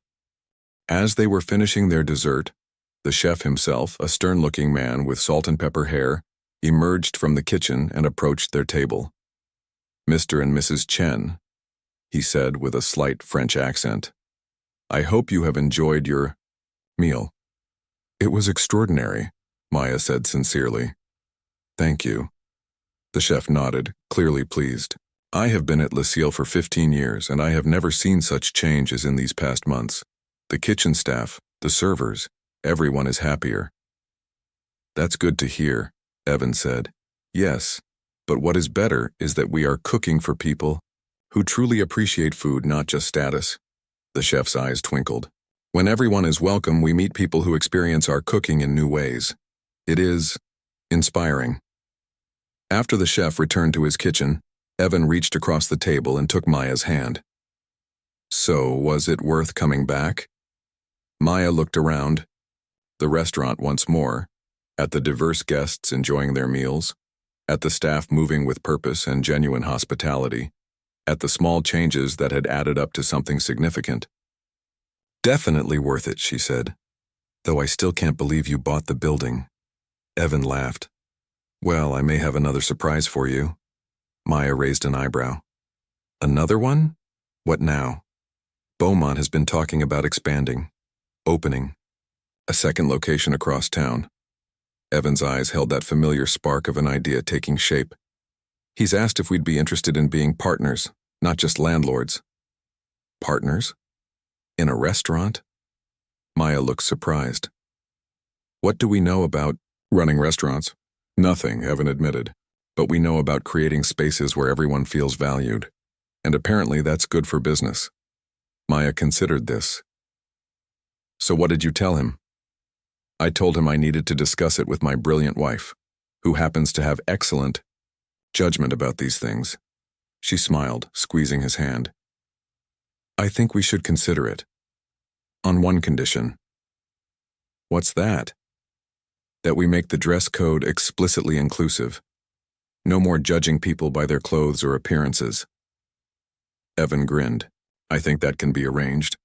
As they were finishing their dessert, the chef himself, a stern-looking man with salt and pepper hair, emerged from the kitchen and approached their table. "Mr. and Mrs. Chen," he said with a slight French accent. "I hope you have enjoyed your meal." "It was extraordinary," Maya said sincerely. "Thank you." The chef nodded, clearly pleased. "I have been at Le Ciel for 15 years, and I have never seen such change as in these past months. The kitchen staff, the servers, everyone is happier." "That's good to hear," Evan said. "Yes, but what is better is that we are cooking for people who truly appreciate food, not just status." The chef's eyes twinkled. "When everyone is welcome, we meet people who experience our cooking in new ways. It is inspiring." After the chef returned to his kitchen, Evan reached across the table and took Maya's hand. "So, was it worth coming back?" Maya looked around the restaurant once more, at the diverse guests enjoying their meals, at the staff moving with purpose and genuine hospitality, at the small changes that had added up to something significant. "Definitely worth it," she said. "Though I still can't believe you bought the building." Evan laughed. "Well, I may have another surprise for you." Maya raised an eyebrow. "Another one? What now?" "Beaumont has been talking about expanding, opening a second location across town." Evan's eyes held that familiar spark of an idea taking shape. "He's asked if we'd be interested in being partners, not just landlords." "Partners? In a restaurant?" Maya looked surprised. "What do we know about running restaurants?" "Nothing," Evan admitted. "But we know about creating spaces where everyone feels valued. And apparently that's good for business." Maya considered this. "So what did you tell him?" I told him I needed to discuss it with my brilliant wife, who happens to have excellent judgment about these things. She smiled, squeezing his hand. I think we should consider it. On one condition. What's that? That we make the dress code explicitly inclusive. No more judging people by their clothes or appearances. Evan grinned. I think that can be arranged.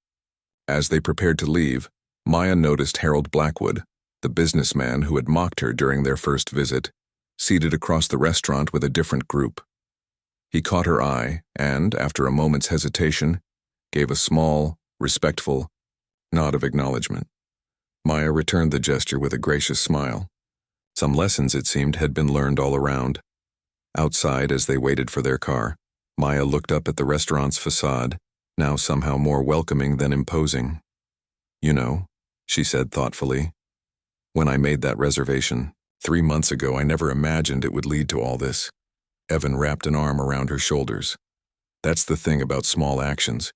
As they prepared to leave, Maya noticed Harold Blackwood, the businessman who had mocked her during their first visit, seated across the restaurant with a different group. He caught her eye and, after a moment's hesitation, gave a small, respectful nod of acknowledgement. Maya returned the gesture with a gracious smile. Some lessons, it seemed, had been learned all around. Outside, as they waited for their car, Maya looked up at the restaurant's facade, now somehow more welcoming than imposing. You know, she said thoughtfully, when I made that reservation 3 months ago, I never imagined it would lead to all this. Evan wrapped an arm around her shoulders. That's the thing about small actions.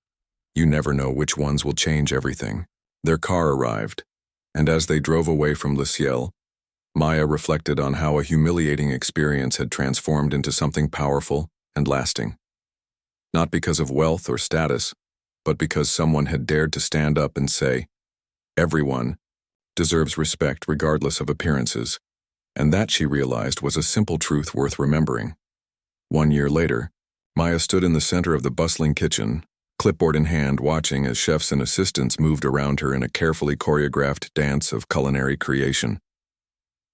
You never know which ones will change everything. Their car arrived, and as they drove away from Le Ciel, Maya reflected on how a humiliating experience had transformed into something powerful and lasting. Not because of wealth or status, but because someone had dared to stand up and say, everyone deserves respect regardless of appearances, and that, she realized, was a simple truth worth remembering. 1 year later, Maya stood in the center of the bustling kitchen, clipboard in hand, watching as chefs and assistants moved around her in a carefully choreographed dance of culinary creation.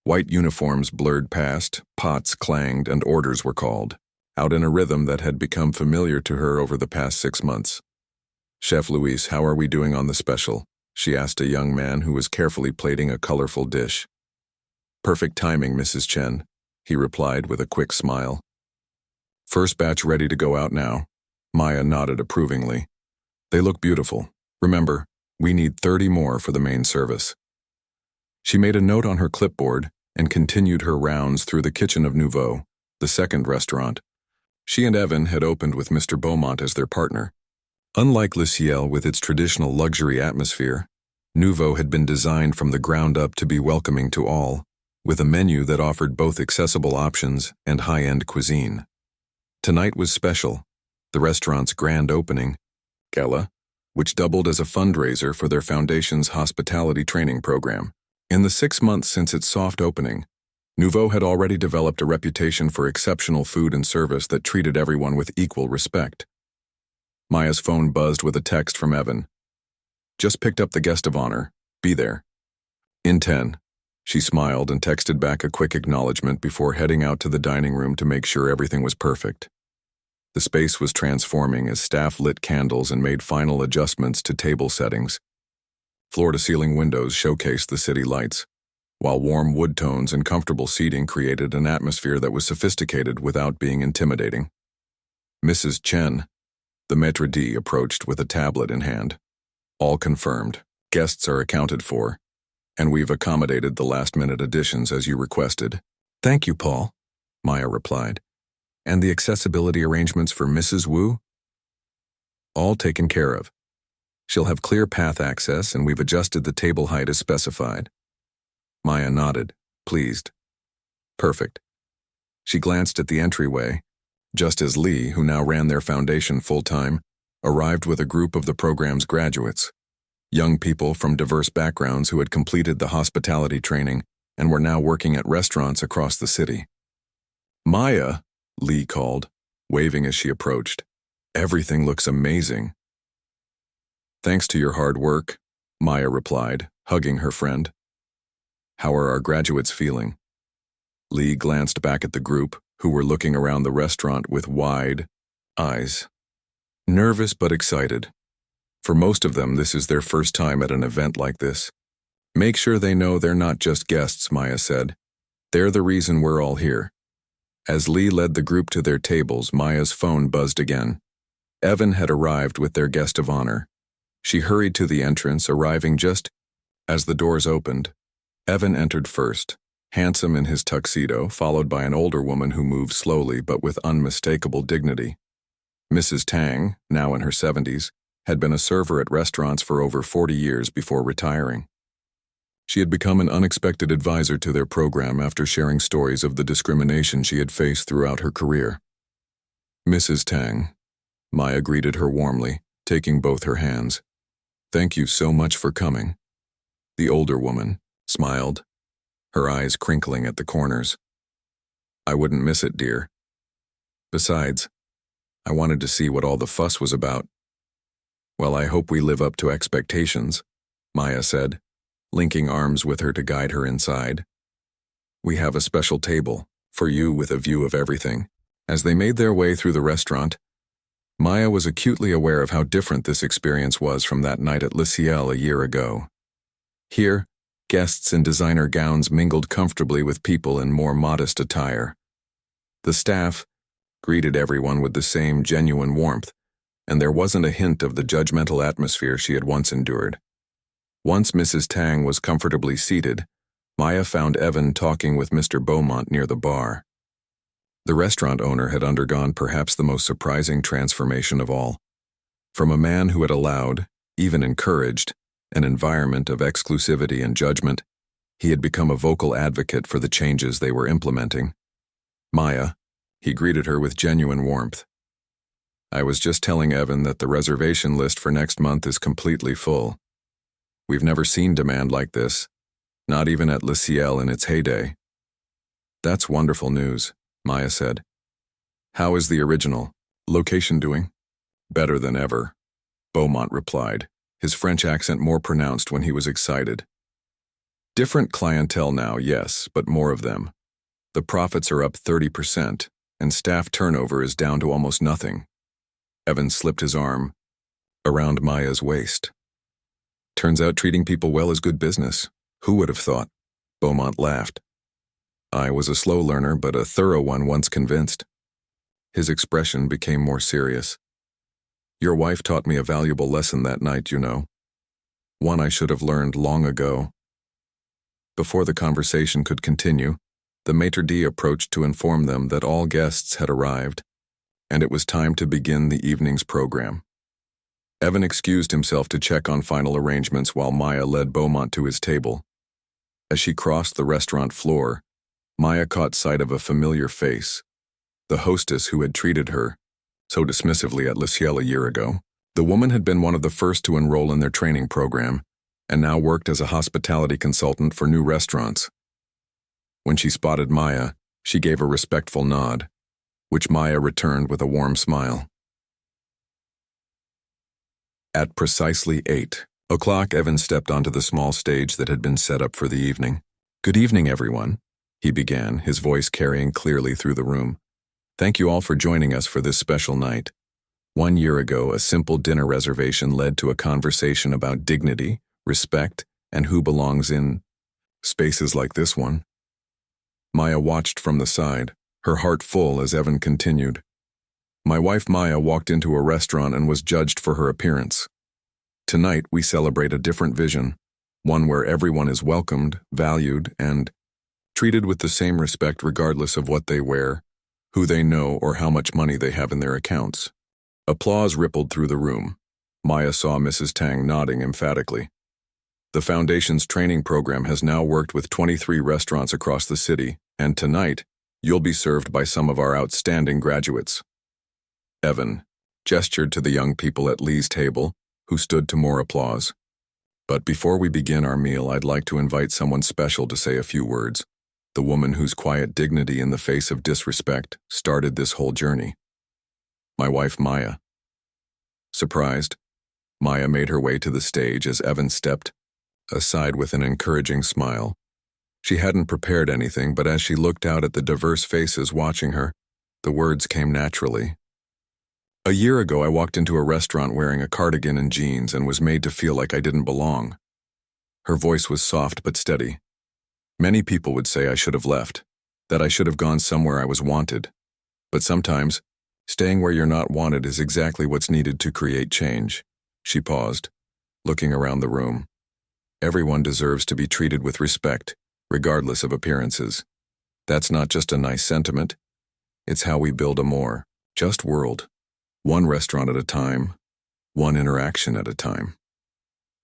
White uniforms blurred past, pots clanged, and orders were called, out in a rhythm that had become familiar to her over the past 6 months. Chef Luis, how are we doing on the special? She asked a young man who was carefully plating a colorful dish. Perfect timing, Mrs. Chen, he replied with a quick smile. First batch ready to go out now. Maya nodded approvingly. They look beautiful. Remember, we need 30 more for the main service. She made a note on her clipboard and continued her rounds through the kitchen of Nouveau, the second restaurant. She and Evan had opened with Mr. Beaumont as their partner. Unlike Le Ciel with its traditional luxury atmosphere, Nouveau had been designed from the ground up to be welcoming to all, with a menu that offered both accessible options and high-end cuisine. Tonight was special, the restaurant's grand opening gala, which doubled as a fundraiser for their foundation's hospitality training program. In the 6 months since its soft opening, Nouveau had already developed a reputation for exceptional food and service that treated everyone with equal respect. Maya's phone buzzed with a text from Evan. Just picked up the guest of honor. Be there. In 10. She smiled and texted back a quick acknowledgement before heading out to the dining room to make sure everything was perfect. The space was transforming as staff lit candles and made final adjustments to table settings. Floor-to-ceiling windows showcased the city lights, while warm wood tones and comfortable seating created an atmosphere that was sophisticated without being intimidating. Mrs. Chen, the maître d', approached with a tablet in hand. All confirmed. Guests are accounted for, and we've accommodated the last-minute additions as you requested. Thank you, Paul, Maya replied. And the accessibility arrangements for Mrs. Wu? All taken care of. She'll have clear path access, and we've adjusted the table height as specified. Maya nodded, pleased. Perfect. She glanced at the entryway, just as Lee, who now ran their foundation full-time, arrived with a group of the program's graduates, young people from diverse backgrounds who had completed the hospitality training and were now working at restaurants across the city. Maya, Lee called, waving as she approached. Everything looks amazing. Thanks to your hard work, Maya replied, hugging her friend. How are our graduates feeling? Lee glanced back at the group, who were looking around the restaurant with wide eyes. Nervous but excited. For most of them, this is their first time at an event like this. Make sure they know they're not just guests, Maya said. They're the reason we're all here. As Lee led the group to their tables, Maya's phone buzzed again. Evan had arrived with their guest of honor. She hurried to the entrance, arriving just as the doors opened. Evan entered first, handsome in his tuxedo, followed by an older woman who moved slowly but with unmistakable dignity. Mrs. Tang, now in her 70s, had been a server at restaurants for over 40 years before retiring. She had become an unexpected advisor to their program after sharing stories of the discrimination she had faced throughout her career. "Mrs. Tang," Maya greeted her warmly, taking both her hands. "Thank you so much for coming." The older woman smiled, her eyes crinkling at the corners. "I wouldn't miss it, dear. Besides, I wanted to see what all the fuss was about." "Well, I hope we live up to expectations," Maya said, linking arms with her to guide her inside. "We have a special table for you with a view of everything." As they made their way through the restaurant, Maya was acutely aware of how different this experience was from that night at Le Ciel a year ago. Here, guests in designer gowns mingled comfortably with people in more modest attire. The staff greeted everyone with the same genuine warmth, and there wasn't a hint of the judgmental atmosphere she had once endured. Once Mrs. Tang was comfortably seated, Maya found Evan talking with Mr. Beaumont near the bar. The restaurant owner had undergone perhaps the most surprising transformation of all. From a man who had allowed, even encouraged, an environment of exclusivity and judgment, he had become a vocal advocate for the changes they were implementing. "Maya," he greeted her with genuine warmth. "I was just telling Evan that the reservation list for next month is completely full. We've never seen demand like this, not even at Le Ciel in its heyday." "That's wonderful news," Maya said. "How is the original location doing?" "Better than ever," Beaumont replied, his French accent more pronounced when he was excited. "Different clientele now, yes, but more of them. The profits are up 30%, and staff turnover is down to almost nothing." Evan slipped his arm around Maya's waist. "Turns out treating people well is good business. Who would have thought?" Beaumont laughed. "I was a slow learner, but a thorough one once convinced." His expression became more serious. "Your wife taught me a valuable lesson that night, you know. One I should have learned long ago." Before the conversation could continue, the maitre d' approached to inform them that all guests had arrived, and it was time to begin the evening's program. Evan excused himself to check on final arrangements while Maya led Beaumont to his table. As she crossed the restaurant floor, Maya caught sight of a familiar face, the hostess who had treated her so dismissively at Le Ciel a year ago. The woman had been one of the first to enroll in their training program, and now worked as a hospitality consultant for new restaurants. When she spotted Maya, she gave a respectful nod, which Maya returned with a warm smile. At precisely 8 o'clock, Evan stepped onto the small stage that had been set up for the evening. "Good evening, everyone," he began, his voice carrying clearly through the room. "Thank you all for joining us for this special night. 1 year ago, a simple dinner reservation led to a conversation about dignity, respect, and who belongs in spaces like this one." Maya watched from the side, her heart full as Evan continued. "My wife Maya walked into a restaurant and was judged for her appearance. Tonight, we celebrate a different vision, one where everyone is welcomed, valued, and treated with the same respect regardless of what they wear, who they know, or how much money they have in their accounts." Applause rippled through the room. Maya saw Mrs. Tang nodding emphatically. "The Foundation's training program has now worked with 23 restaurants across the city, and tonight, you'll be served by some of our outstanding graduates." Evan gestured to the young people at Lee's table, who stood to more applause. "But before we begin our meal, I'd like to invite someone special to say a few words. The woman whose quiet dignity in the face of disrespect started this whole journey. My wife, Maya." Surprised, Maya made her way to the stage as Evan stepped aside with an encouraging smile. She hadn't prepared anything, but as she looked out at the diverse faces watching her, the words came naturally. "A year ago, I walked into a restaurant wearing a cardigan and jeans and was made to feel like I didn't belong." Her voice was soft but steady. "Many people would say I should have left, that I should have gone somewhere I was wanted. But sometimes, staying where you're not wanted is exactly what's needed to create change." She paused, looking around the room. "Everyone deserves to be treated with respect, regardless of appearances. That's not just a nice sentiment. It's how we build a more just world. One restaurant at a time, one interaction at a time."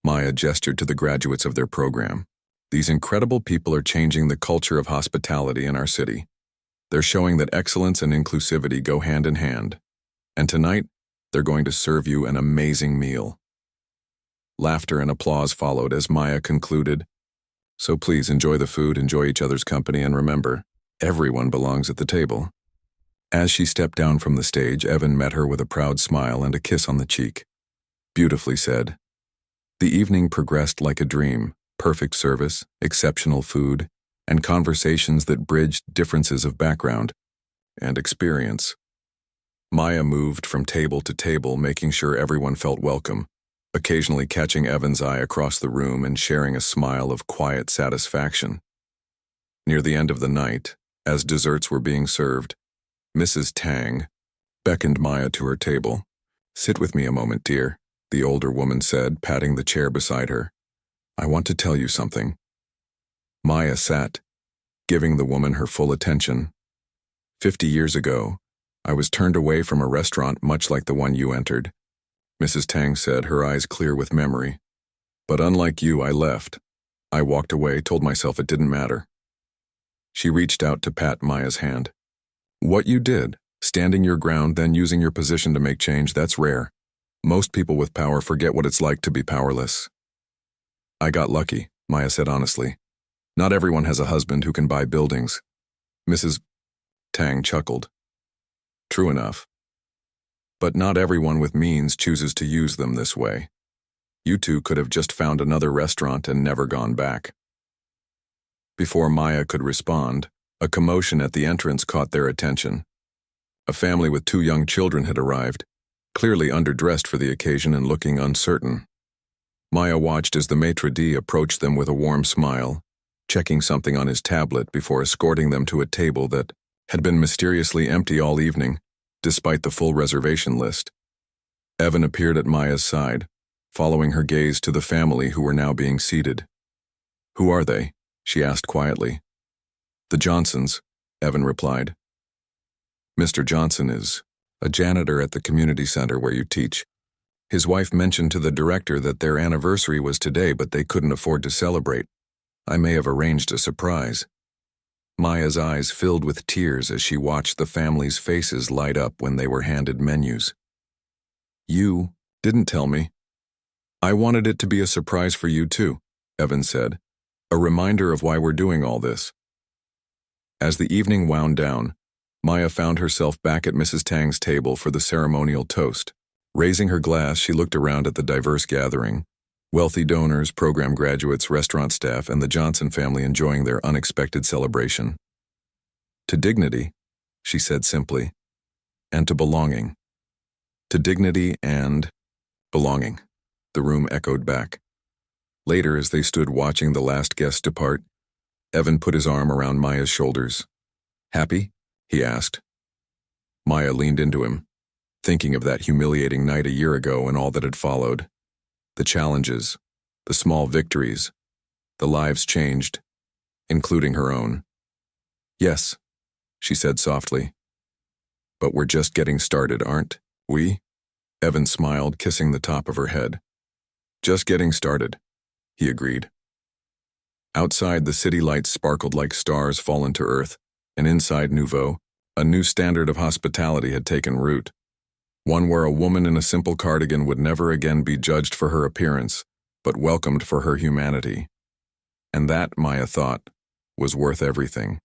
Maya gestured to the graduates of their program. These incredible people are changing the culture of hospitality in our city. They're showing that excellence and inclusivity go hand in hand. And tonight, they're going to serve you an amazing meal." Laughter and applause followed as Maya concluded, "So please enjoy the food, enjoy each other's company, and remember, everyone belongs at the table." As she stepped down from the stage, Evan met her with a proud smile and a kiss on the cheek. "Beautifully said." The evening progressed like a dream: perfect service, exceptional food, and conversations that bridged differences of background and experience. Maya moved from table to table, making sure everyone felt welcome, occasionally catching Evan's eye across the room and sharing a smile of quiet satisfaction. Near the end of the night, as desserts were being served, Mrs. Tang beckoned Maya to her table. "Sit with me a moment, dear," the older woman said, patting the chair beside her. "I want to tell you something." Maya sat, giving the woman her full attention. 50 years ago, I was turned away from a restaurant much like the one you entered," Mrs. Tang said, her eyes clear with memory. "But unlike you, I left. I walked away, told myself it didn't matter." She reached out to pat Maya's hand. "What you did, standing your ground, then using your position to make change, that's rare. Most people with power forget what it's like to be powerless." "I got lucky," Maya said honestly. "Not everyone has a husband who can buy buildings." Mrs. Tang chuckled. "True enough. But not everyone with means chooses to use them this way. You two could have just found another restaurant and never gone back." Before Maya could respond, a commotion at the entrance caught their attention. A family with 2 young children had arrived, clearly underdressed for the occasion and looking uncertain. Maya watched as the maitre d' approached them with a warm smile, checking something on his tablet before escorting them to a table that had been mysteriously empty all evening, despite the full reservation list. Evan appeared at Maya's side, following her gaze to the family who were now being seated. "Who are they?" she asked quietly. "The Johnsons," Evan replied. "Mr. Johnson is a janitor at the community center where you teach. His wife mentioned to the director that their anniversary was today, but they couldn't afford to celebrate. I may have arranged a surprise." Maya's eyes filled with tears as she watched the family's faces light up when they were handed menus. "You didn't tell me." "I wanted it to be a surprise for you too," Evan said. "A reminder of why we're doing all this." As the evening wound down, Maya found herself back at Mrs. Tang's table for the ceremonial toast. Raising her glass, she looked around at the diverse gathering. Wealthy donors, program graduates, restaurant staff, and the Johnson family enjoying their unexpected celebration. "To dignity," she said simply, "and to belonging." "To dignity and belonging," the room echoed back. Later, as they stood watching the last guest depart, Evan put his arm around Maya's shoulders. "Happy?" he asked. Maya leaned into him, thinking of that humiliating night a year ago and all that had followed. The challenges, the small victories, the lives changed, including her own. "Yes," she said softly. "But we're just getting started, aren't we?" Evan smiled, kissing the top of her head. "Just getting started," he agreed. Outside, the city lights sparkled like stars fallen to earth, and inside Nouveau, a new standard of hospitality had taken root. One where a woman in a simple cardigan would never again be judged for her appearance, but welcomed for her humanity. And that, Maya thought, was worth everything.